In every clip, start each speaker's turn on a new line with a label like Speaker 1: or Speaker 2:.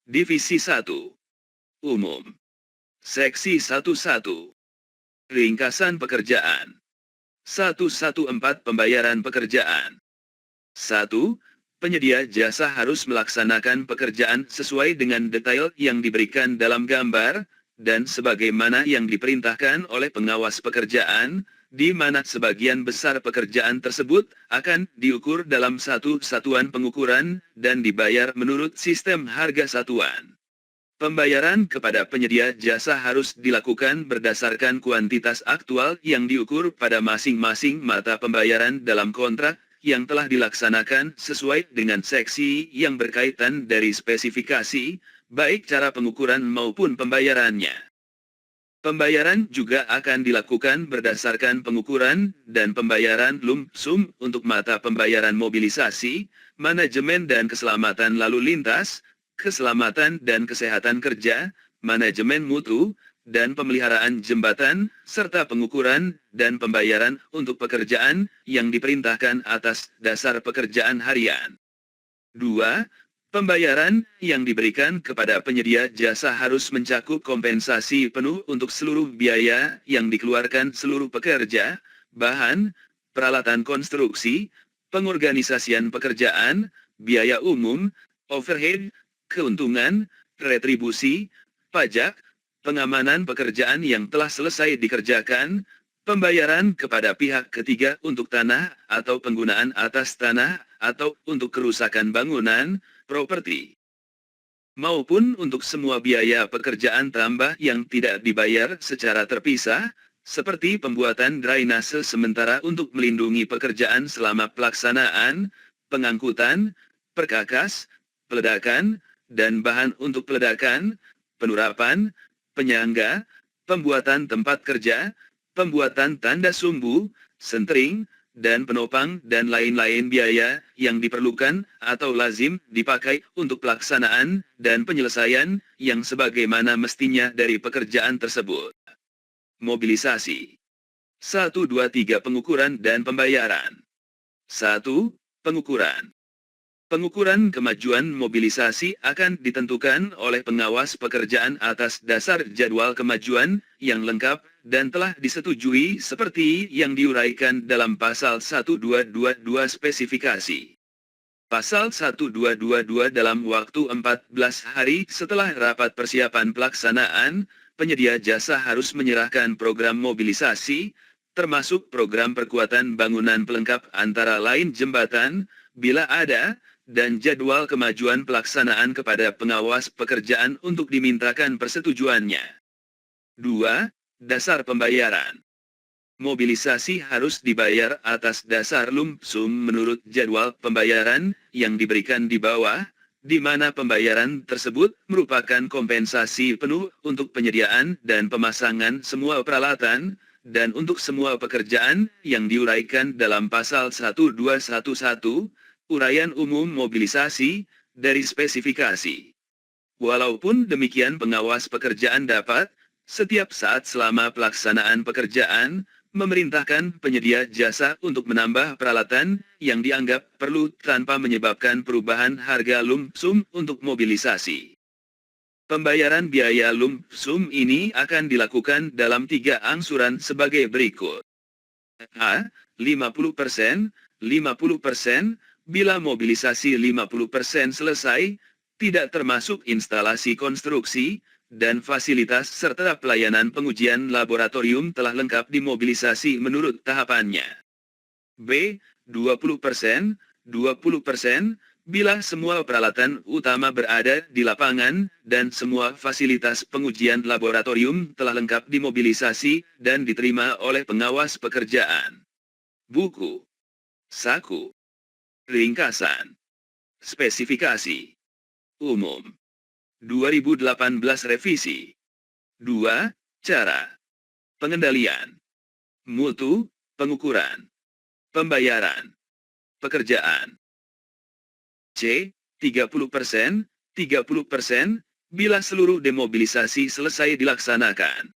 Speaker 1: Divisi 1. Umum. Seksi 11. Ringkasan pekerjaan. 114 Pembayaran pekerjaan. 1. Penyedia jasa harus melaksanakan pekerjaan sesuai dengan detail yang diberikan dalam gambar, dan sebagaimana yang diperintahkan oleh pengawas pekerjaan, di mana sebagian besar pekerjaan tersebut akan diukur dalam satu satuan pengukuran dan dibayar menurut sistem harga satuan. Pembayaran kepada penyedia jasa harus dilakukan berdasarkan kuantitas aktual yang diukur pada masing-masing mata pembayaran dalam kontrak yang telah dilaksanakan sesuai dengan seksi yang berkaitan dari spesifikasi, baik cara pengukuran maupun pembayarannya. Pembayaran juga akan dilakukan berdasarkan pengukuran dan pembayaran lump sum untuk mata pembayaran mobilisasi, manajemen dan keselamatan lalu lintas, keselamatan dan kesehatan kerja, manajemen mutu, dan pemeliharaan jembatan, serta pengukuran dan pembayaran untuk pekerjaan yang diperintahkan atas dasar pekerjaan harian. 2. Pembayaran yang diberikan kepada penyedia jasa harus mencakup kompensasi penuh untuk seluruh biaya yang dikeluarkan seluruh pekerja, bahan, peralatan konstruksi, pengorganisasian pekerjaan, biaya umum, overhead, keuntungan, retribusi, pajak, pengamanan pekerjaan yang telah selesai dikerjakan, pembayaran kepada pihak ketiga untuk tanah atau penggunaan atas tanah atau untuk kerusakan bangunan, properti, maupun untuk semua biaya pekerjaan tambah yang tidak dibayar secara terpisah, seperti pembuatan drainase sementara untuk melindungi pekerjaan selama pelaksanaan, pengangkutan, perkakas, peledakan, dan bahan untuk peledakan, penurapan, penyangga, pembuatan tempat kerja, pembuatan tanda sumbu, sentering, dan penopang dan lain-lain biaya yang diperlukan atau lazim dipakai untuk pelaksanaan dan penyelesaian yang sebagaimana mestinya dari pekerjaan tersebut. Mobilisasi. 1, 2, 3 Pengukuran dan pembayaran. 1. Pengukuran. Pengukuran kemajuan mobilisasi akan ditentukan oleh pengawas pekerjaan atas dasar jadwal kemajuan yang lengkap dan telah disetujui seperti yang diuraikan dalam Pasal 1222 spesifikasi. Pasal 1222 dalam waktu 14 hari setelah rapat persiapan pelaksanaan, penyedia jasa harus menyerahkan program mobilisasi, termasuk program perkuatan bangunan pelengkap antara lain jembatan, bila ada, dan jadwal kemajuan pelaksanaan kepada pengawas pekerjaan untuk dimintakan persetujuannya. 2. Dasar pembayaran. Mobilisasi harus dibayar atas dasar lump sum menurut jadwal pembayaran yang diberikan di bawah, di mana pembayaran tersebut merupakan kompensasi penuh untuk penyediaan dan pemasangan semua peralatan, dan untuk semua pekerjaan yang diuraikan dalam Pasal 1211, Uraian Umum Mobilisasi, dari spesifikasi. Walaupun demikian pengawas pekerjaan dapat, setiap saat selama pelaksanaan pekerjaan, memerintahkan penyedia jasa untuk menambah peralatan yang dianggap perlu tanpa menyebabkan perubahan harga lump sum untuk mobilisasi. Pembayaran biaya lump sum ini akan dilakukan dalam 3 angsuran sebagai berikut. A. 50%, 50%, bila mobilisasi 50% selesai, tidak termasuk instalasi konstruksi, dan fasilitas serta pelayanan pengujian laboratorium telah lengkap dimobilisasi menurut tahapannya. B. 20%, 20%, bila semua peralatan utama berada di lapangan, dan semua fasilitas pengujian laboratorium telah lengkap dimobilisasi dan diterima oleh pengawas pekerjaan. Buku. Saku. Ringkasan. Spesifikasi. Umum. 2018 Revisi. 2. Cara. Pengendalian. Mutu, pengukuran. Pembayaran. Pekerjaan. C. 30%, 30%, bila seluruh demobilisasi selesai dilaksanakan.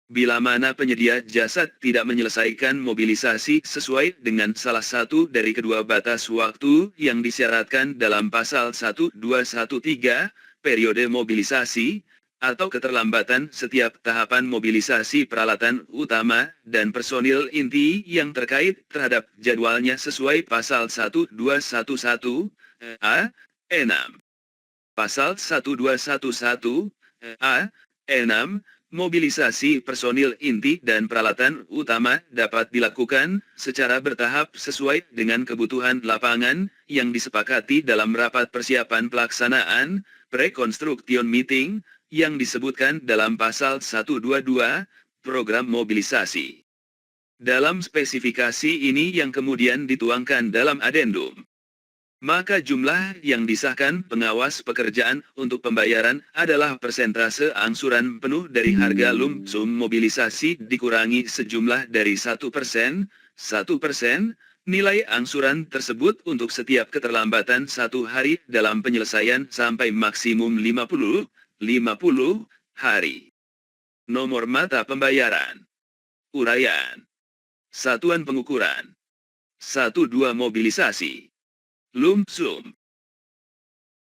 Speaker 1: Bila mana penyedia jasa tidak menyelesaikan mobilisasi sesuai dengan salah satu dari kedua batas waktu yang disyaratkan dalam Pasal 1213, periode mobilisasi, atau keterlambatan setiap tahapan mobilisasi peralatan utama dan personil inti yang terkait terhadap jadwalnya sesuai Pasal 1211 A 6. Pasal 1211 A 6, mobilisasi personil inti dan peralatan utama dapat dilakukan secara bertahap sesuai dengan kebutuhan lapangan yang disepakati dalam rapat persiapan pelaksanaan pre-construction meeting yang disebutkan dalam Pasal 122 Program Mobilisasi. Dalam spesifikasi ini yang kemudian dituangkan dalam adendum, maka jumlah yang disahkan pengawas pekerjaan untuk pembayaran adalah persentase angsuran penuh dari harga lump sum mobilisasi dikurangi sejumlah dari 1%, nilai angsuran tersebut untuk setiap keterlambatan 1 hari dalam penyelesaian sampai maksimum 50 hari. Nomor mata pembayaran. Uraian. Satuan pengukuran. 12 mobilisasi. Lump sum.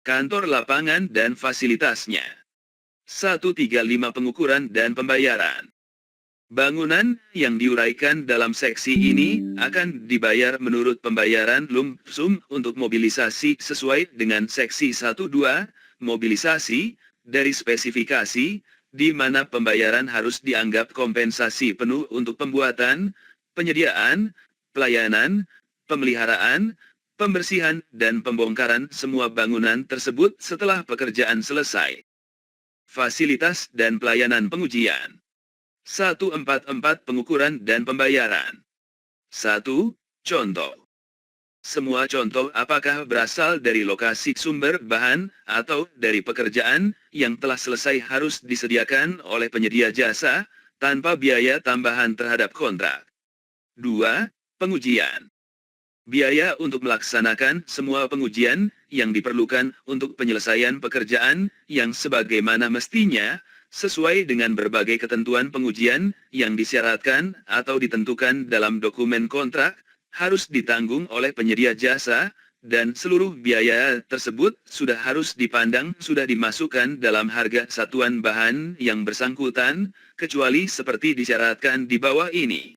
Speaker 1: Kantor lapangan dan fasilitasnya. 135 pengukuran dan pembayaran. Bangunan yang diuraikan dalam seksi ini akan dibayar menurut pembayaran lump sum untuk mobilisasi sesuai dengan seksi 12 mobilisasi dari spesifikasi, di mana pembayaran harus dianggap kompensasi penuh untuk pembuatan, penyediaan, pelayanan, pemeliharaan, pembersihan dan pembongkaran semua bangunan tersebut setelah pekerjaan selesai. Fasilitas dan pelayanan pengujian. 144 pengukuran dan pembayaran. 1. Contoh. Semua contoh apakah berasal dari lokasi sumber bahan atau dari pekerjaan yang telah selesai harus disediakan oleh penyedia jasa tanpa biaya tambahan terhadap kontrak. 2. Pengujian. Biaya untuk melaksanakan semua pengujian yang diperlukan untuk penyelesaian pekerjaan yang sebagaimana mestinya, sesuai dengan berbagai ketentuan pengujian yang disyaratkan atau ditentukan dalam dokumen kontrak, harus ditanggung oleh penyedia jasa, dan seluruh biaya tersebut sudah harus dipandang sudah dimasukkan dalam harga satuan bahan yang bersangkutan, kecuali seperti disyaratkan di bawah ini.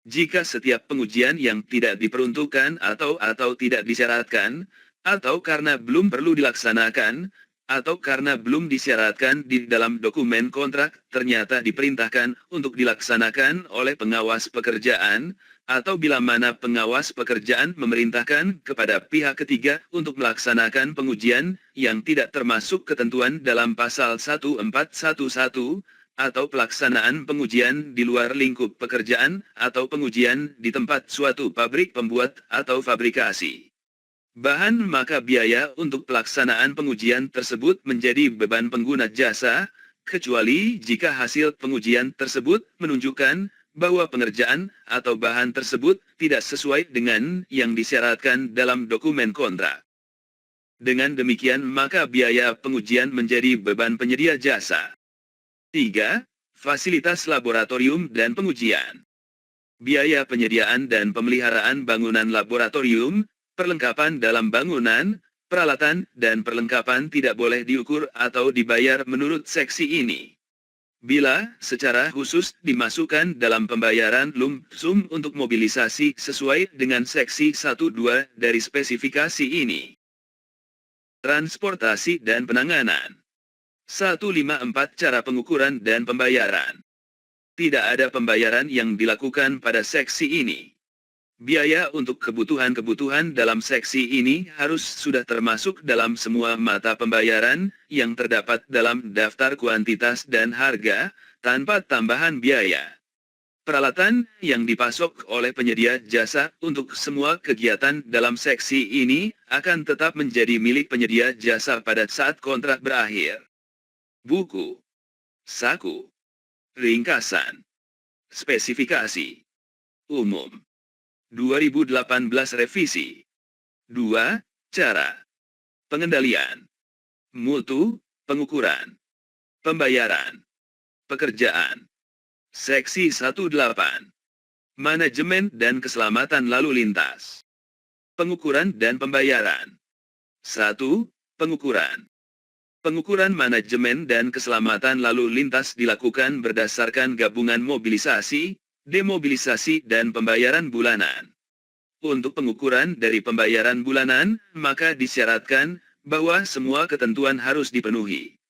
Speaker 1: Jika setiap pengujian yang tidak diperuntukkan atau tidak disyaratkan, atau karena belum perlu dilaksanakan, atau karena belum disyaratkan di dalam dokumen kontrak, ternyata diperintahkan untuk dilaksanakan oleh pengawas pekerjaan, atau bila mana pengawas pekerjaan memerintahkan kepada pihak ketiga untuk melaksanakan pengujian yang tidak termasuk ketentuan dalam Pasal 1411, atau pelaksanaan pengujian di luar lingkup pekerjaan, atau pengujian di tempat suatu pabrik pembuat atau fabrikasi bahan, maka biaya untuk pelaksanaan pengujian tersebut menjadi beban pengguna jasa, kecuali jika hasil pengujian tersebut menunjukkan bahwa pengerjaan atau bahan tersebut tidak sesuai dengan yang disyaratkan dalam dokumen kontrak. Dengan demikian maka biaya pengujian menjadi beban penyedia jasa. 3. Fasilitas laboratorium dan pengujian. Biaya penyediaan dan pemeliharaan bangunan laboratorium, perlengkapan dalam bangunan, peralatan dan perlengkapan tidak boleh diukur atau dibayar menurut seksi ini. Bila secara khusus dimasukkan dalam pembayaran lump sum untuk mobilisasi sesuai dengan seksi 12 dari spesifikasi ini. Transportasi dan penanganan. 154 cara pengukuran dan pembayaran. Tidak ada pembayaran yang dilakukan pada seksi ini. Biaya untuk kebutuhan-kebutuhan dalam seksi ini harus sudah termasuk dalam semua mata pembayaran yang terdapat dalam daftar kuantitas dan harga, tanpa tambahan biaya. Peralatan yang dipasok oleh penyedia jasa untuk semua kegiatan dalam seksi ini akan tetap menjadi milik penyedia jasa pada saat kontrak berakhir. Buku, saku, ringkasan, spesifikasi umum. 2018 revisi. 2. Cara pengendalian, mutu, pengukuran, pembayaran, pekerjaan. Seksi 18. Manajemen dan keselamatan lalu lintas. Pengukuran dan pembayaran. 1. Pengukuran. Pengukuran manajemen dan keselamatan lalu lintas dilakukan berdasarkan gabungan mobilisasi, demobilisasi dan pembayaran bulanan. Untuk pengukuran dari pembayaran bulanan, maka disyaratkan bahwa semua ketentuan harus dipenuhi.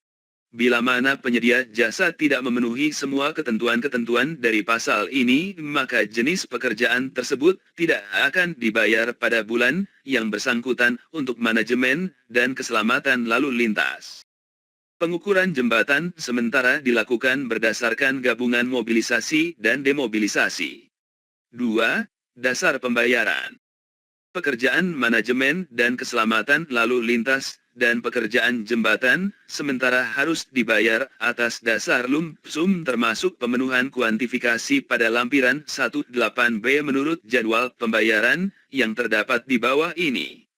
Speaker 1: Bila mana penyedia jasa tidak memenuhi semua ketentuan-ketentuan dari pasal ini, maka jenis pekerjaan tersebut tidak akan dibayar pada bulan yang bersangkutan untuk manajemen dan keselamatan lalu lintas. Pengukuran jembatan sementara dilakukan berdasarkan gabungan mobilisasi dan demobilisasi. 2. Dasar pembayaran. Pekerjaan manajemen dan keselamatan lalu lintas dan pekerjaan jembatan sementara harus dibayar atas dasar lump sum termasuk pemenuhan kuantifikasi pada lampiran 18B menurut jadwal pembayaran yang terdapat di bawah ini.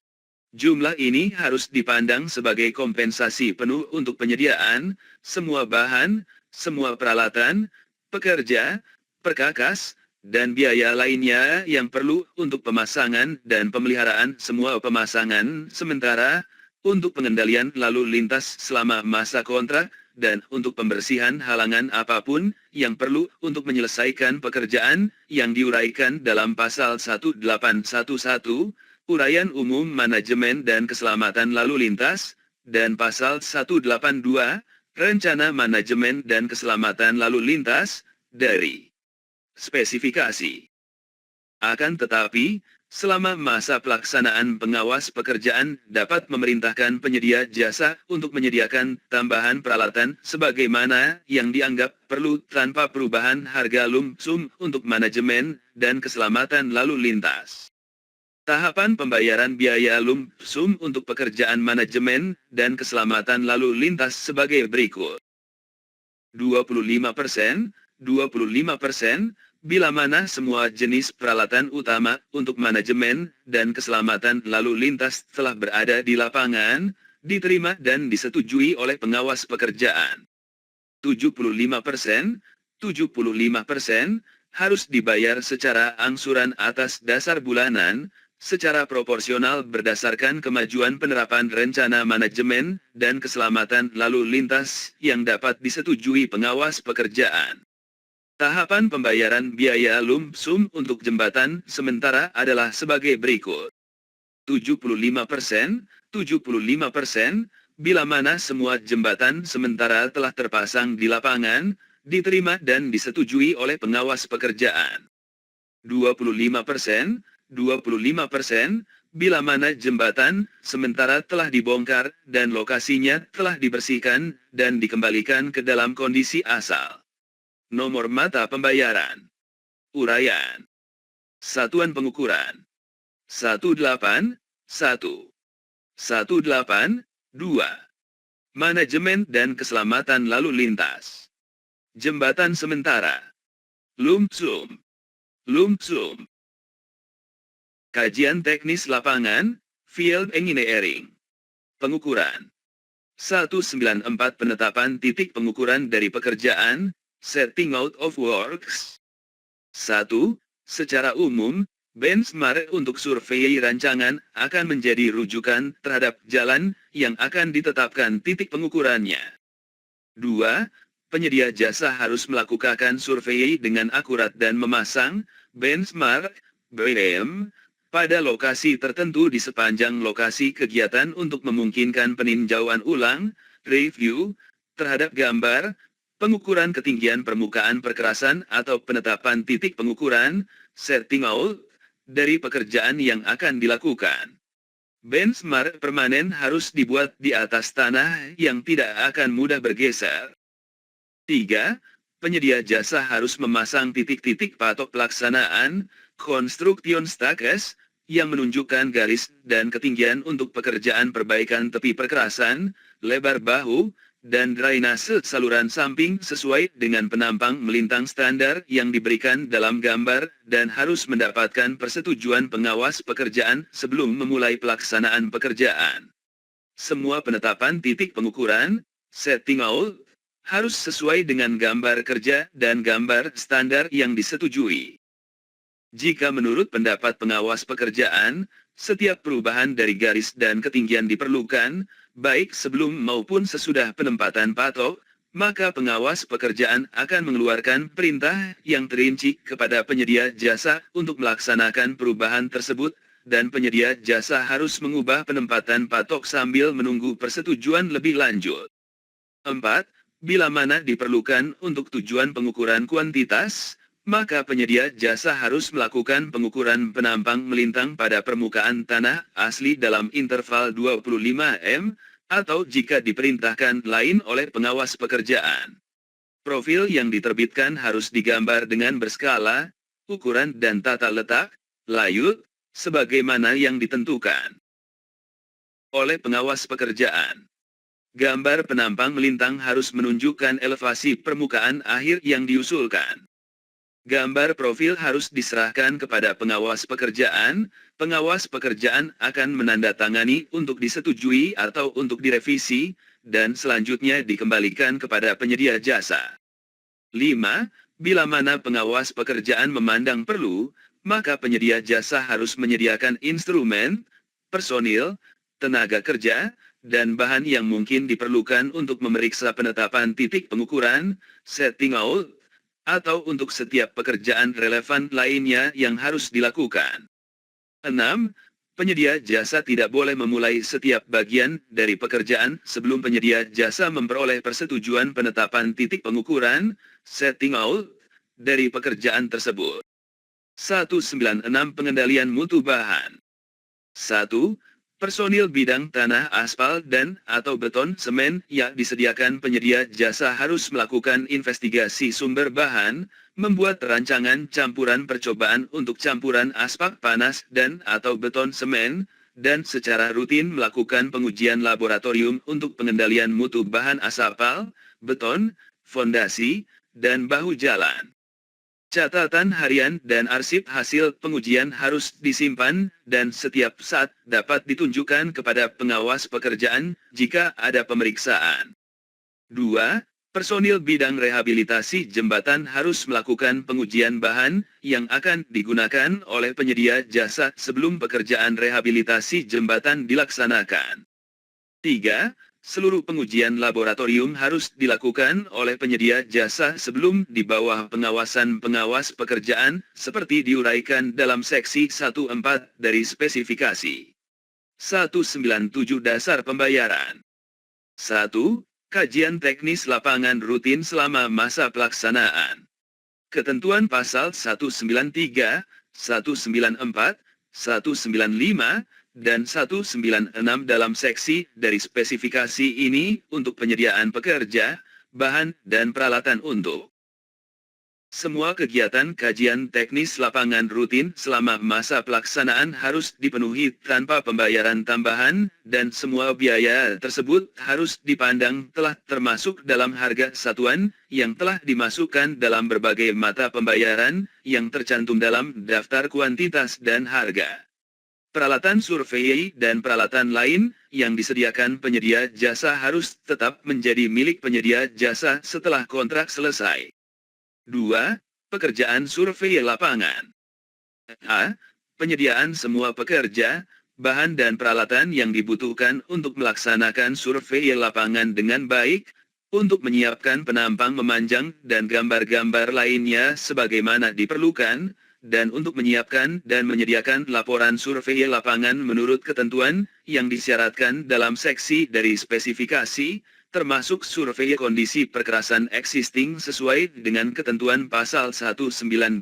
Speaker 1: Jumlah ini harus dipandang sebagai kompensasi penuh untuk penyediaan, semua bahan, semua peralatan, pekerja, perkakas, dan biaya lainnya yang perlu untuk pemasangan dan pemeliharaan semua pemasangan sementara, untuk pengendalian lalu lintas selama masa kontrak, dan untuk pembersihan halangan apapun yang perlu untuk menyelesaikan pekerjaan yang diuraikan dalam pasal 1811, Uraian Umum Manajemen dan Keselamatan Lalu Lintas, dan pasal 182, Rencana Manajemen dan Keselamatan Lalu Lintas, dari spesifikasi. Akan tetapi, selama masa pelaksanaan pengawas pekerjaan dapat memerintahkan penyedia jasa untuk menyediakan tambahan peralatan sebagaimana yang dianggap perlu tanpa perubahan harga lump sum untuk manajemen dan keselamatan lalu lintas. Tahapan pembayaran biaya lump sum untuk pekerjaan manajemen dan keselamatan lalu lintas sebagai berikut. 25%, 25%, bila mana semua jenis peralatan utama untuk manajemen dan keselamatan lalu lintas telah berada di lapangan, diterima dan disetujui oleh pengawas pekerjaan. 75%, 75%, harus dibayar secara angsuran atas dasar bulanan, secara proporsional berdasarkan kemajuan penerapan rencana manajemen dan keselamatan lalu lintas yang dapat disetujui pengawas pekerjaan. Tahapan pembayaran biaya lump sum untuk jembatan sementara adalah sebagai berikut. 75%, 75%, bila mana semua jembatan sementara telah terpasang di lapangan, diterima dan disetujui oleh pengawas pekerjaan. 25%, 25%, bila mana jembatan sementara telah dibongkar dan lokasinya telah dibersihkan dan dikembalikan ke dalam kondisi asal. Nomor mata pembayaran. Uraian. Satuan pengukuran. 18, 1. 18, 2. Manajemen dan keselamatan lalu lintas. Jembatan sementara. Lump sum. Lump sum. Kajian teknis lapangan, field engineering. Pengukuran. 194 Penetapan titik pengukuran dari pekerjaan, setting out of works. 1. Secara umum, benchmark untuk survei rancangan akan menjadi rujukan terhadap jalan yang akan ditetapkan titik pengukurannya. 2. Penyedia jasa harus melakukan survei dengan akurat dan memasang benchmark (BM) pada lokasi tertentu di sepanjang lokasi kegiatan untuk memungkinkan peninjauan ulang, review, terhadap gambar, pengukuran ketinggian permukaan perkerasan atau penetapan titik pengukuran, setting out, dari pekerjaan yang akan dilakukan. Benchmark permanen harus dibuat di atas tanah yang tidak akan mudah bergeser. 3. Penyedia jasa harus memasang titik-titik patok pelaksanaan, construction stakes, yang menunjukkan garis dan ketinggian untuk pekerjaan perbaikan tepi perkerasan, lebar bahu, dan drainase saluran samping sesuai dengan penampang melintang standar yang diberikan dalam gambar dan harus mendapatkan persetujuan pengawas pekerjaan sebelum memulai pelaksanaan pekerjaan. Semua penetapan titik pengukuran, setting out, harus sesuai dengan gambar kerja dan gambar standar yang disetujui. Jika menurut pendapat pengawas pekerjaan, setiap perubahan dari garis dan ketinggian diperlukan, baik sebelum maupun sesudah penempatan patok, maka pengawas pekerjaan akan mengeluarkan perintah yang terinci kepada penyedia jasa untuk melaksanakan perubahan tersebut, dan penyedia jasa harus mengubah penempatan patok sambil menunggu persetujuan lebih lanjut. 4. Bila mana diperlukan untuk tujuan pengukuran kuantitas, maka penyedia jasa harus melakukan pengukuran penampang melintang pada permukaan tanah asli dalam interval 25 m, atau jika diperintahkan lain oleh pengawas pekerjaan. Profil yang diterbitkan harus digambar dengan berskala, ukuran dan tata letak, layut, sebagaimana yang ditentukan oleh pengawas pekerjaan. Gambar penampang melintang harus menunjukkan elevasi permukaan akhir yang diusulkan. Gambar profil harus diserahkan kepada pengawas pekerjaan. Pengawas pekerjaan akan menandatangani untuk disetujui atau untuk direvisi, dan selanjutnya dikembalikan kepada penyedia jasa. 5. Bila mana pengawas pekerjaan memandang perlu, maka penyedia jasa harus menyediakan instrumen, personil, tenaga kerja, dan bahan yang mungkin diperlukan untuk memeriksa penetapan titik pengukuran, setting out, atau untuk setiap pekerjaan relevan lainnya yang harus dilakukan. 6. Penyedia jasa tidak boleh memulai setiap bagian dari pekerjaan sebelum penyedia jasa memperoleh persetujuan penetapan titik pengukuran, setting out, dari pekerjaan tersebut. 196 Pengendalian mutu bahan. 1. Personil bidang tanah aspal dan atau beton semen yang disediakan penyedia jasa harus melakukan investigasi sumber bahan, membuat rancangan campuran percobaan untuk campuran aspak panas dan atau beton semen, dan secara rutin melakukan pengujian laboratorium untuk pengendalian mutu bahan aspal, beton, fondasi, dan bahu jalan. Catatan harian dan arsip hasil pengujian harus disimpan dan setiap saat dapat ditunjukkan kepada pengawas pekerjaan jika ada pemeriksaan. 2. Personil bidang rehabilitasi jembatan harus melakukan pengujian bahan yang akan digunakan oleh penyedia jasa sebelum pekerjaan rehabilitasi jembatan dilaksanakan. 3. Seluruh pengujian laboratorium harus dilakukan oleh penyedia jasa sebelum di bawah pengawasan pengawas pekerjaan, seperti diuraikan dalam seksi 14 dari spesifikasi. 197 Dasar pembayaran. 1. Kajian teknis lapangan rutin selama masa pelaksanaan. Ketentuan pasal 193, 194, 195, dan 196 dalam seksi dari spesifikasi ini untuk penyediaan pekerja, bahan, dan peralatan untuk semua kegiatan kajian teknis lapangan rutin selama masa pelaksanaan harus dipenuhi tanpa pembayaran tambahan, dan semua biaya tersebut harus dipandang telah termasuk dalam harga satuan yang telah dimasukkan dalam berbagai mata pembayaran yang tercantum dalam daftar kuantitas dan harga. Peralatan survei dan peralatan lain yang disediakan penyedia jasa harus tetap menjadi milik penyedia jasa setelah kontrak selesai. 2. Pekerjaan survei lapangan. A. Penyediaan semua pekerja, bahan dan peralatan yang dibutuhkan untuk melaksanakan survei lapangan dengan baik, untuk menyiapkan penampang memanjang dan gambar-gambar lainnya sebagaimana diperlukan, dan untuk menyiapkan dan menyediakan laporan survei lapangan menurut ketentuan yang disyaratkan dalam seksi dari spesifikasi, termasuk survei kondisi perkerasan existing sesuai dengan ketentuan pasal 1924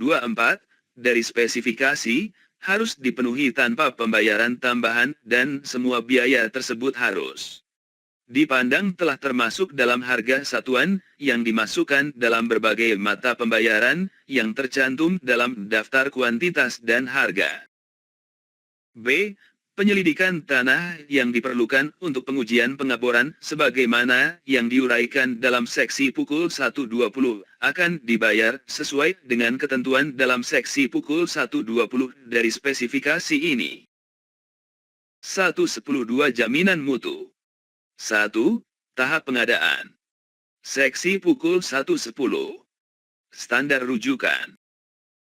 Speaker 1: dari spesifikasi, harus dipenuhi tanpa pembayaran tambahan dan semua biaya tersebut harus dipandang telah termasuk dalam harga satuan yang dimasukkan dalam berbagai mata pembayaran yang tercantum dalam daftar kuantitas dan harga. B. Penyelidikan tanah yang diperlukan untuk pengujian pengaboran sebagaimana yang diuraikan dalam seksi pukul 1.20 akan dibayar sesuai dengan ketentuan dalam seksi pukul 1.20 dari spesifikasi ini. 1.10.2 Jaminan mutu. 1. Tahap pengadaan. Seksi pukul 1.10. Standar rujukan.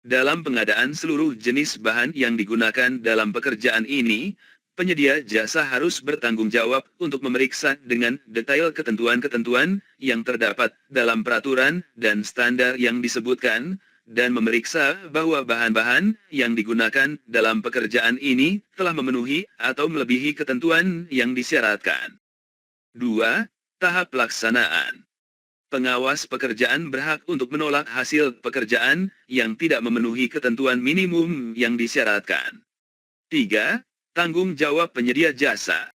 Speaker 1: Dalam pengadaan seluruh jenis bahan yang digunakan dalam pekerjaan ini, Penyedia jasa harus bertanggung jawab untuk memeriksa dengan detail ketentuan-ketentuan yang terdapat dalam peraturan dan standar yang disebutkan, dan memeriksa bahwa bahan-bahan yang digunakan dalam pekerjaan ini telah memenuhi atau melebihi ketentuan yang disyaratkan. 2. Tahap pelaksanaan. Pengawas pekerjaan berhak untuk menolak hasil pekerjaan yang tidak memenuhi ketentuan minimum yang disyaratkan. 3. Tanggung jawab penyedia jasa.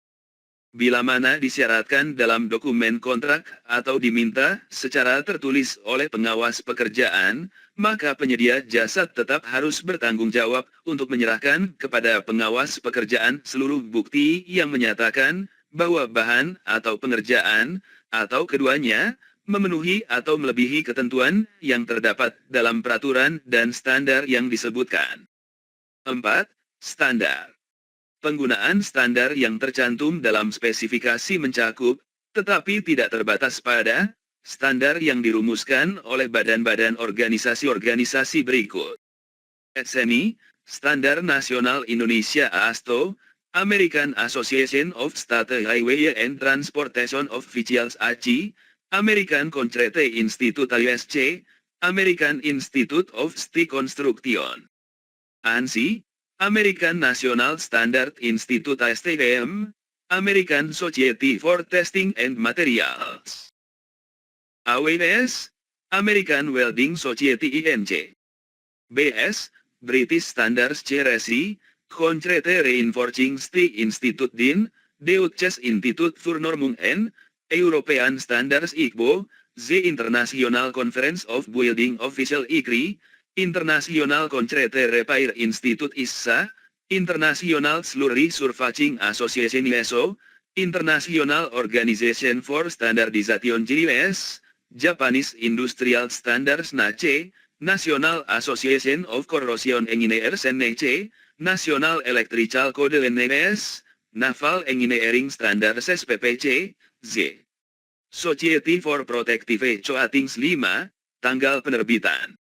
Speaker 1: Bila mana disyaratkan dalam dokumen kontrak atau diminta secara tertulis oleh pengawas pekerjaan, maka penyedia jasa tetap harus bertanggung jawab untuk menyerahkan kepada pengawas pekerjaan seluruh bukti yang menyatakan bahwa bahan atau pengerjaan, atau keduanya, memenuhi atau melebihi ketentuan yang terdapat dalam peraturan dan standar yang disebutkan. 4. Standar. Penggunaan standar yang tercantum dalam spesifikasi mencakup, tetapi tidak terbatas pada, standar yang dirumuskan oleh badan-badan organisasi-organisasi berikut. SNI, Standar Nasional Indonesia ASTO, American Association of State Highway and Transportation Officials ACI, American Contract Institute USC, American Institute of Steel Construction. ANSI, American National Standard Institute (ASTM), American Society for Testing and Materials. AWS, American Welding Society (INC). BS, British Standards CRSI, Contract Reinforcing Steel Institute DIN, Deutsches Institut für Normung N, European Standards ICBO, The International Conference of Building Officials ICRI, International Contract Repair Institute ISSA, International Slurry Surfacing Association ISO, International Organization for Standardization JIS, Japanese Industrial Standards NACE, National Association of Corrosion Engineers NEC, National Electrical Code NES, Naval Engineering Standards SPPC, Z. Society for Protective Coatings 5, tanggal penerbitan.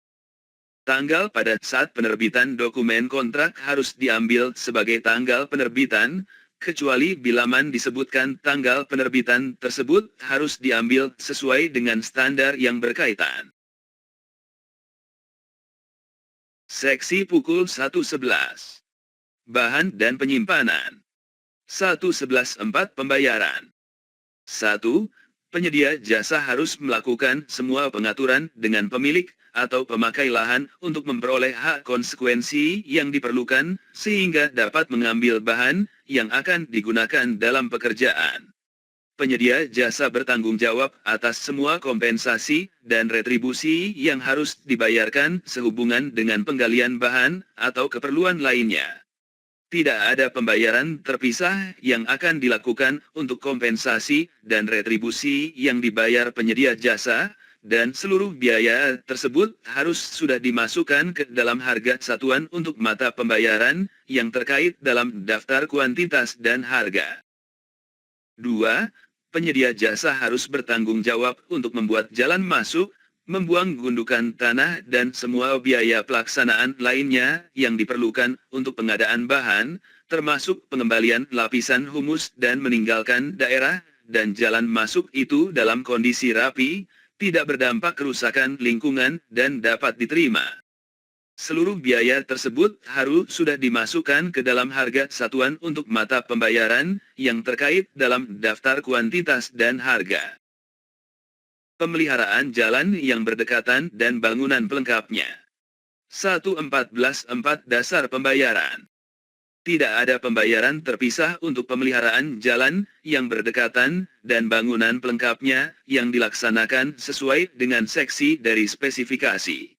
Speaker 1: Tanggal pada saat penerbitan dokumen kontrak harus diambil sebagai tanggal penerbitan, kecuali bila mana disebutkan tanggal penerbitan tersebut harus diambil sesuai dengan standar yang berkaitan. Seksi pukul 1.11. Bahan dan penyimpanan. 1.11.4 Pembayaran. 1. Penyedia jasa harus melakukan semua pengaturan dengan pemilik atau pemakai lahan untuk memperoleh hak konsekuensi yang diperlukan sehingga dapat mengambil bahan yang akan digunakan dalam pekerjaan. Penyedia jasa bertanggung jawab atas semua kompensasi dan retribusi yang harus dibayarkan sehubungan dengan penggalian bahan atau keperluan lainnya. Tidak ada pembayaran terpisah yang akan dilakukan untuk kompensasi dan retribusi yang dibayar penyedia jasa, dan seluruh biaya tersebut harus sudah dimasukkan ke dalam harga satuan untuk mata pembayaran yang terkait dalam daftar kuantitas dan harga. 2. Penyedia jasa harus bertanggung jawab untuk membuat jalan masuk, membuang gundukan tanah dan semua biaya pelaksanaan lainnya yang diperlukan untuk pengadaan bahan, termasuk pengembalian lapisan humus dan meninggalkan daerah dan jalan masuk itu dalam kondisi rapi, tidak berdampak kerusakan lingkungan dan dapat diterima. Seluruh biaya tersebut harus sudah dimasukkan ke dalam harga satuan untuk mata pembayaran yang terkait dalam daftar kuantitas dan harga. Pemeliharaan jalan yang berdekatan dan bangunan pelengkapnya. 1.14.4 Dasar pembayaran. Tidak ada pembayaran terpisah untuk pemeliharaan jalan yang berdekatan dan bangunan pelengkapnya yang dilaksanakan sesuai dengan seksi dari spesifikasi.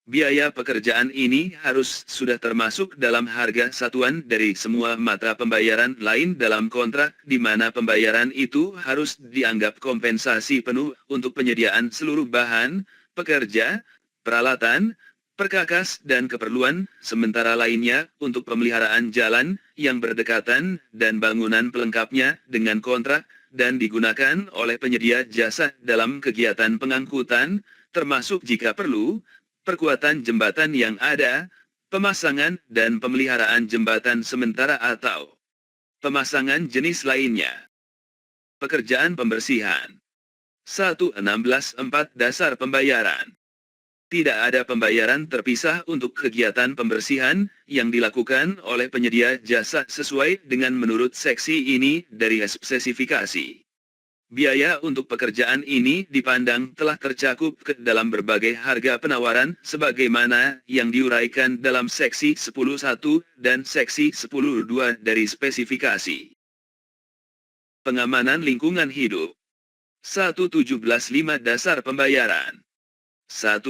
Speaker 1: Biaya pekerjaan ini harus sudah termasuk dalam harga satuan dari semua mata pembayaran lain dalam kontrak di mana pembayaran itu harus dianggap kompensasi penuh untuk penyediaan seluruh bahan, pekerja, peralatan, perkakas dan keperluan sementara lainnya untuk pemeliharaan jalan yang berdekatan dan bangunan pelengkapnya dengan kontrak dan digunakan oleh penyedia jasa dalam kegiatan pengangkutan, termasuk jika perlu, perkuatan jembatan yang ada, pemasangan dan pemeliharaan jembatan sementara atau Pemasangan jenis lainnya. Pekerjaan pembersihan. 1.16.4 Dasar pembayaran. Tidak ada pembayaran terpisah untuk kegiatan pembersihan yang dilakukan oleh penyedia jasa sesuai dengan menurut seksi ini dari spesifikasi. Biaya untuk pekerjaan ini dipandang telah tercakup ke dalam berbagai harga penawaran sebagaimana yang diuraikan dalam seksi 10.1 dan seksi 10.2 dari spesifikasi. Pengamanan lingkungan hidup. 1.17.5 Dasar pembayaran. 1.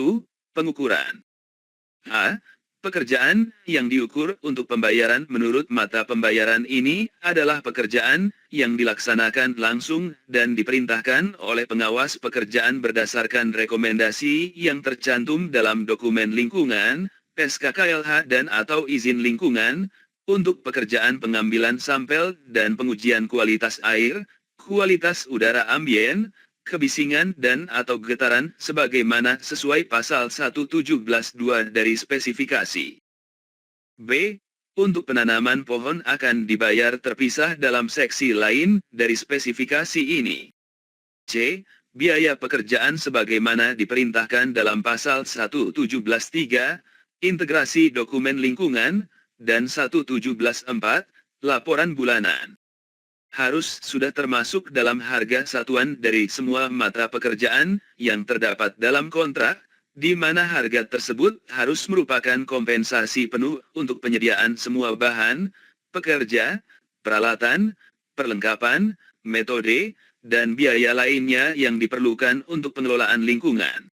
Speaker 1: Pengukuran. A. Pekerjaan yang diukur untuk pembayaran menurut mata pembayaran ini adalah pekerjaan yang dilaksanakan langsung dan diperintahkan oleh pengawas pekerjaan berdasarkan rekomendasi yang tercantum dalam dokumen lingkungan, SKKLH dan atau izin lingkungan, untuk pekerjaan pengambilan sampel dan pengujian kualitas air, kualitas udara ambien, kebisingan dan atau getaran sebagaimana sesuai pasal 117.2 dari spesifikasi. B. Untuk penanaman pohon akan dibayar terpisah dalam seksi lain dari spesifikasi ini. C. Biaya pekerjaan sebagaimana diperintahkan dalam pasal 117.3, integrasi dokumen lingkungan, dan 117.4, laporan bulanan. Harus sudah termasuk dalam harga satuan dari semua mata pekerjaan yang terdapat dalam kontrak, di mana harga tersebut harus merupakan kompensasi penuh untuk penyediaan semua bahan, pekerja, peralatan, perlengkapan, metode, dan biaya lainnya yang diperlukan untuk pengelolaan lingkungan.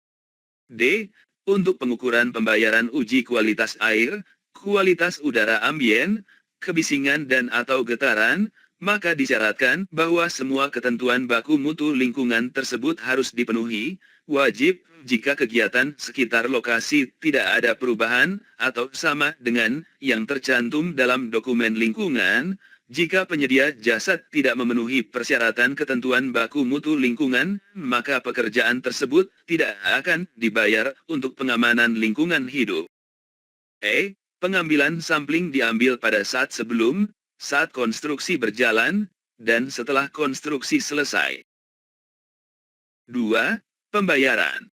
Speaker 1: D. Untuk pengukuran pembayaran uji kualitas air, kualitas udara ambien, kebisingan dan atau getaran, maka disyaratkan bahwa semua ketentuan baku mutu lingkungan tersebut harus dipenuhi, wajib, jika kegiatan sekitar lokasi tidak ada perubahan, atau sama dengan yang tercantum dalam dokumen lingkungan, jika penyedia jasa tidak memenuhi persyaratan ketentuan baku mutu lingkungan, maka pekerjaan tersebut tidak akan dibayar untuk pengamanan lingkungan hidup. E. Pengambilan sampling diambil pada saat sebelum, saat konstruksi berjalan, dan setelah konstruksi selesai. 2. Pembayaran.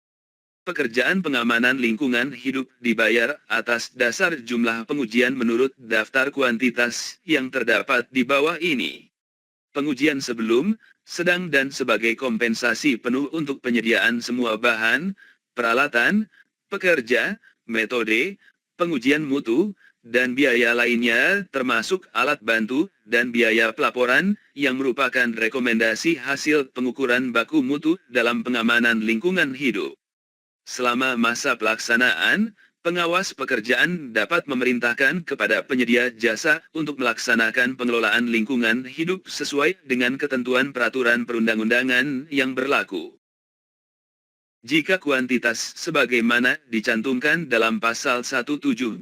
Speaker 1: Pekerjaan pengamanan lingkungan hidup dibayar atas dasar jumlah pengujian menurut daftar kuantitas yang terdapat di bawah ini. Pengujian sebelum, sedang dan sebagai kompensasi penuh untuk penyediaan semua bahan, peralatan, pekerja, metode, pengujian mutu, dan biaya lainnya termasuk alat bantu dan biaya pelaporan yang merupakan rekomendasi hasil pengukuran baku mutu dalam pengamanan lingkungan hidup. Selama masa pelaksanaan, pengawas pekerjaan dapat memerintahkan kepada penyedia jasa untuk melaksanakan pengelolaan lingkungan hidup sesuai dengan ketentuan peraturan perundang-undangan yang berlaku. Jika kuantitas sebagaimana dicantumkan dalam pasal 11751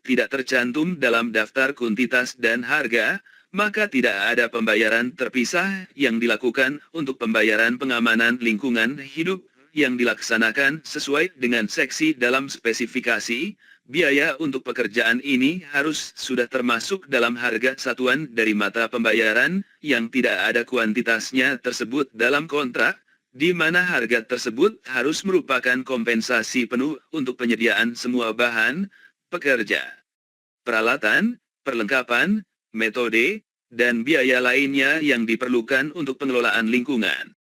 Speaker 1: tidak tercantum dalam daftar kuantitas dan harga, maka tidak ada pembayaran terpisah yang dilakukan untuk pembayaran pengamanan lingkungan hidup yang dilaksanakan sesuai dengan seksi dalam spesifikasi. Biaya untuk pekerjaan ini harus sudah termasuk dalam harga satuan dari mata pembayaran yang tidak ada kuantitasnya tersebut dalam kontrak, di mana harga tersebut harus merupakan kompensasi penuh untuk penyediaan semua bahan, pekerja, peralatan, perlengkapan, metode, dan biaya lainnya yang diperlukan untuk pengelolaan lingkungan.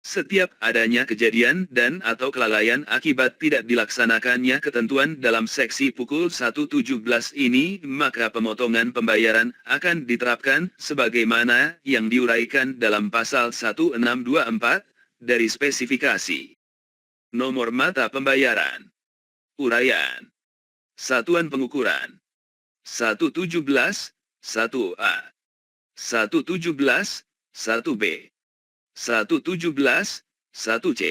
Speaker 1: Setiap adanya kejadian dan atau kelalaian akibat tidak dilaksanakannya ketentuan dalam seksi pukul 1.17 ini, maka pemotongan pembayaran akan diterapkan sebagaimana yang diuraikan dalam pasal 1624 dari spesifikasi. Nomor mata pembayaran. Uraian. Satuan pengukuran. 1.17, 1A. 1.17, 1B. 1.17, 1C.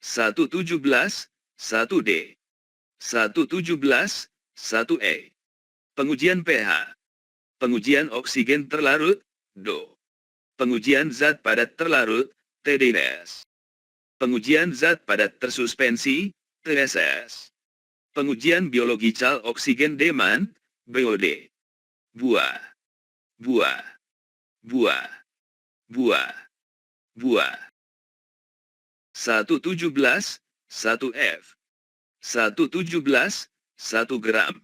Speaker 1: 1.17, 1D. 1.17, 1E. Pengujian pH. Pengujian oksigen terlarut, DO. Pengujian zat padat terlarut, TDS. Pengujian zat padat tersuspensi, TSS. Pengujian biologi cal oksigen demand, BOD. Buah. buah, buah, buah, buah. 117, 1 F. 117, 1 gram.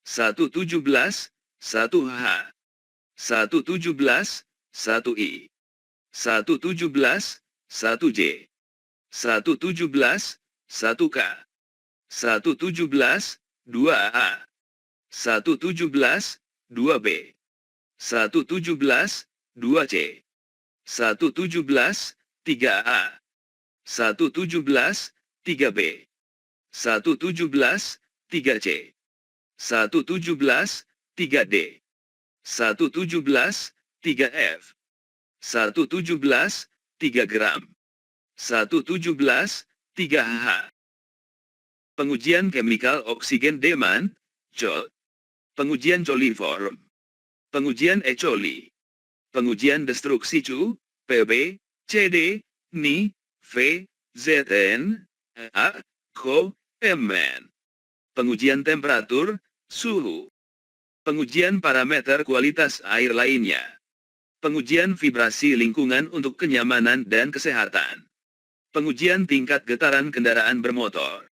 Speaker 1: 117, 1 H. 117, 1 I. 117, 1 J. 117, 1 K. 117, 2 A. 117, 2 B. 117, 2 C. 117, 3 A. 117, 3 B. 117, 3 C. 117, 3 D. 117, 3 F. 117, 3 gram. 117, 3 H. Pengujian chemical oksigen demand, CHO. Pengujian coliform. Pengujian E. coli. Pengujian destruksi CHO, PB, CD, Ni, V, ZN, A, CO, MN. Pengujian temperatur, suhu. Pengujian parameter kualitas air lainnya. Pengujian vibrasi lingkungan untuk kenyamanan dan kesehatan. Pengujian tingkat getaran kendaraan bermotor.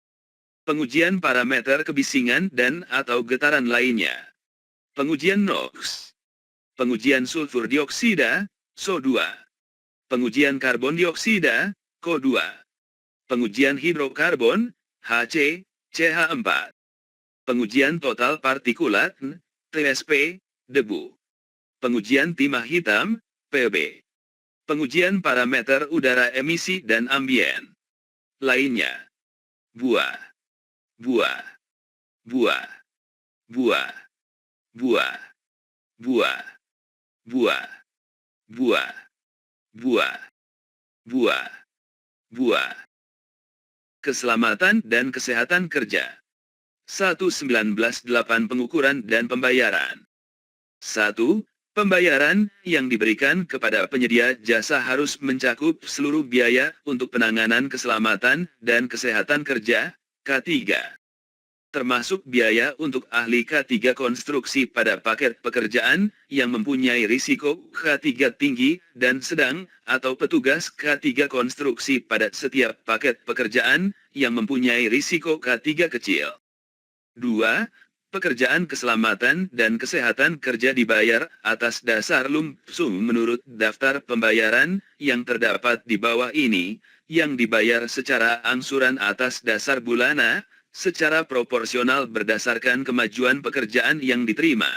Speaker 1: Pengujian parameter kebisingan dan atau getaran lainnya. Pengujian NOx. Pengujian sulfur dioksida, SO2. Pengujian karbon dioksida, CO2. Pengujian hidrokarbon, HC, CH4. Pengujian total partikulat, TSP, debu. Pengujian timah hitam, PB. Pengujian parameter udara emisi dan ambien. Lainnya. Buah. Buah. Buah. Buah. Buah. Buah. Buah. Buah. Buah. Buah. Buah. Keselamatan dan kesehatan kerja. 1.19.8 Pengukuran dan pembayaran. 1. Pembayaran yang diberikan kepada penyedia jasa harus mencakup seluruh biaya untuk penanganan keselamatan dan kesehatan kerja, K3. Termasuk biaya untuk ahli K3 konstruksi pada paket pekerjaan yang mempunyai risiko K3 tinggi dan sedang, atau petugas K3 konstruksi pada setiap paket pekerjaan yang mempunyai risiko K3 kecil. 2. Pekerjaan keselamatan dan kesehatan kerja dibayar atas dasar lump sum menurut daftar pembayaran yang terdapat di bawah ini, yang dibayar secara angsuran atas dasar bulanan, secara proporsional berdasarkan kemajuan pekerjaan yang diterima.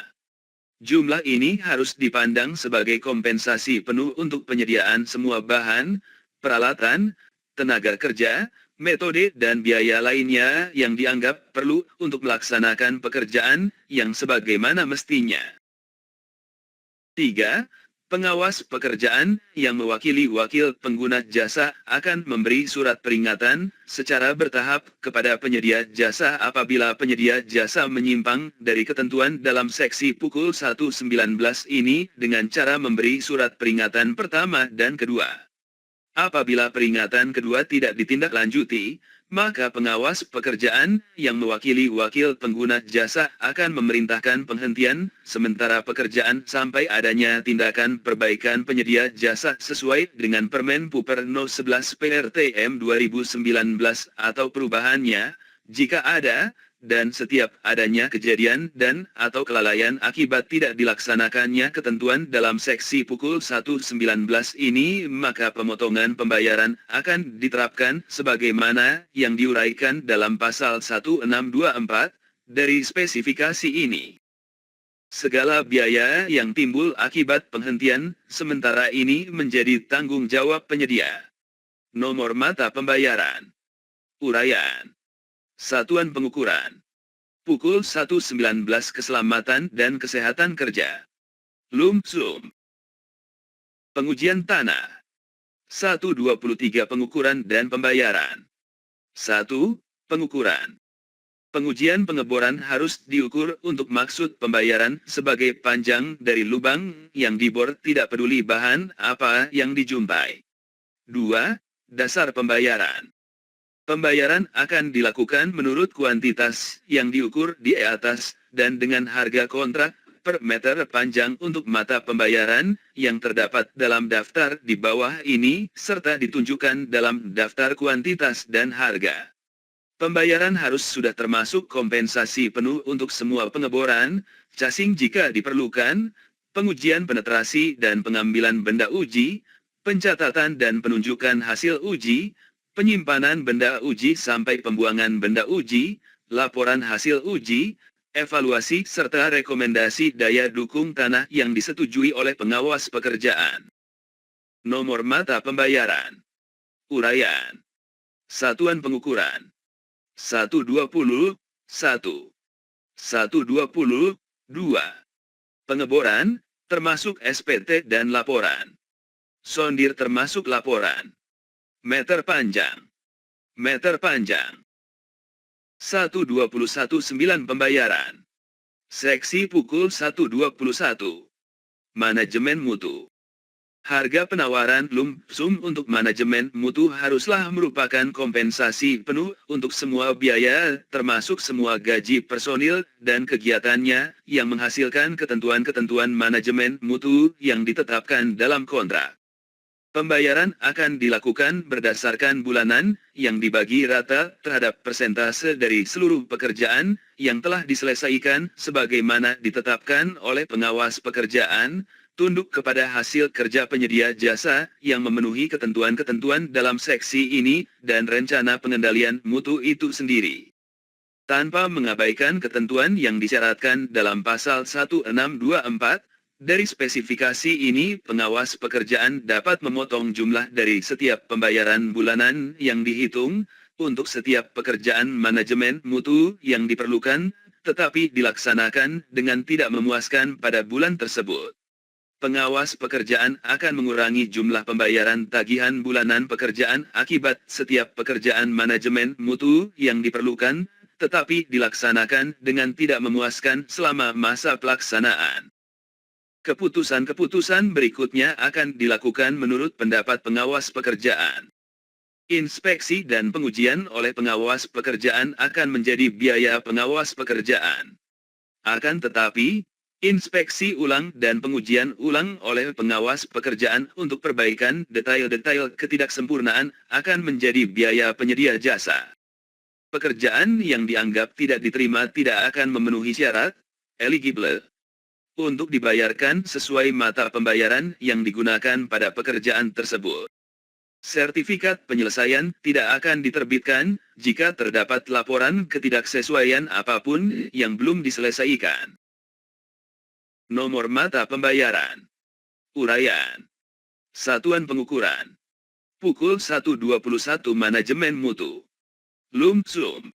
Speaker 1: Jumlah ini harus dipandang sebagai kompensasi penuh untuk penyediaan semua bahan, peralatan, tenaga kerja, metode dan biaya lainnya yang dianggap perlu untuk melaksanakan pekerjaan yang sebagaimana mestinya. 3. Pengawas pekerjaan yang mewakili wakil pengguna jasa akan memberi surat peringatan secara bertahap kepada penyedia jasa apabila penyedia jasa menyimpang dari ketentuan dalam seksi pukul 1.19 ini dengan cara memberi surat peringatan pertama dan kedua. Apabila peringatan kedua tidak ditindaklanjuti, maka pengawas pekerjaan yang mewakili wakil pengguna jasa akan memerintahkan penghentian sementara pekerjaan sampai adanya tindakan perbaikan penyedia jasa sesuai dengan Permen Puper No 11 PRTM 2019 atau perubahannya, jika ada, dan setiap adanya kejadian dan atau kelalaian akibat tidak dilaksanakannya ketentuan dalam seksi pukul 1.19 ini, maka pemotongan pembayaran akan diterapkan sebagaimana yang diuraikan dalam pasal 1624 dari spesifikasi ini. Segala biaya yang timbul akibat penghentian sementara ini menjadi tanggung jawab penyedia. Nomor mata pembayaran. Uraian. Satuan pengukuran. Pukul 1.19 Keselamatan dan Kesehatan Kerja. Lump sum. Pengujian tanah. 1.23 Pengukuran dan pembayaran. 1. Pengukuran. Pengujian pengeboran harus diukur untuk maksud pembayaran sebagai panjang dari lubang yang dibor tidak peduli bahan apa yang dijumpai. 2. Dasar pembayaran. Pembayaran akan dilakukan menurut kuantitas yang diukur di atas dan dengan harga kontrak per meter panjang untuk mata pembayaran yang terdapat dalam daftar di bawah ini, serta ditunjukkan dalam daftar kuantitas dan harga. Pembayaran harus sudah termasuk kompensasi penuh untuk semua pengeboran, casing jika diperlukan, pengujian penetrasi dan pengambilan benda uji, pencatatan dan penunjukan hasil uji, penyimpanan benda uji sampai pembuangan benda uji, laporan hasil uji, evaluasi serta rekomendasi daya dukung tanah yang disetujui oleh pengawas pekerjaan. Nomor mata pembayaran. Uraian. Satuan pengukuran. 120, 1. 120, 2. Pengeboran, termasuk SPT dan laporan. Sondir termasuk laporan. Meter panjang. Meter panjang. 121.9 pembayaran. Seksi pukul 121. Manajemen mutu. Harga penawaran lump sum untuk manajemen mutu haruslah merupakan kompensasi penuh untuk semua biaya, termasuk semua gaji personil dan kegiatannya, yang menghasilkan ketentuan-ketentuan manajemen mutu yang ditetapkan dalam kontrak. Pembayaran akan dilakukan berdasarkan bulanan, yang dibagi rata terhadap persentase dari seluruh pekerjaan yang telah diselesaikan sebagaimana ditetapkan oleh pengawas pekerjaan, tunduk kepada hasil kerja penyedia jasa yang memenuhi ketentuan-ketentuan dalam seksi ini dan rencana pengendalian mutu itu sendiri. Tanpa mengabaikan ketentuan yang disyaratkan dalam pasal 1624, dari spesifikasi ini pengawas pekerjaan dapat memotong jumlah dari setiap pembayaran bulanan yang dihitung, untuk setiap pekerjaan manajemen mutu yang diperlukan, tetapi dilaksanakan dengan tidak memuaskan pada bulan tersebut. Pengawas pekerjaan akan mengurangi jumlah pembayaran tagihan bulanan pekerjaan akibat setiap pekerjaan manajemen mutu yang diperlukan, tetapi dilaksanakan dengan tidak memuaskan selama masa pelaksanaan. Keputusan-keputusan berikutnya akan dilakukan menurut pendapat pengawas pekerjaan. Inspeksi dan pengujian oleh pengawas pekerjaan akan menjadi biaya pengawas pekerjaan. Akan tetapi, inspeksi ulang dan pengujian ulang oleh pengawas pekerjaan untuk perbaikan detail-detail ketidaksempurnaan akan menjadi biaya penyedia jasa. Pekerjaan yang dianggap tidak diterima tidak akan memenuhi syarat eligible untuk dibayarkan sesuai mata pembayaran yang digunakan pada pekerjaan tersebut. Sertifikat penyelesaian tidak akan diterbitkan jika terdapat laporan ketidaksesuaian apapun yang belum diselesaikan. Nomor mata pembayaran. Uraian. Satuan pengukuran. Pukul 1.21 manajemen mutu. Lump sum.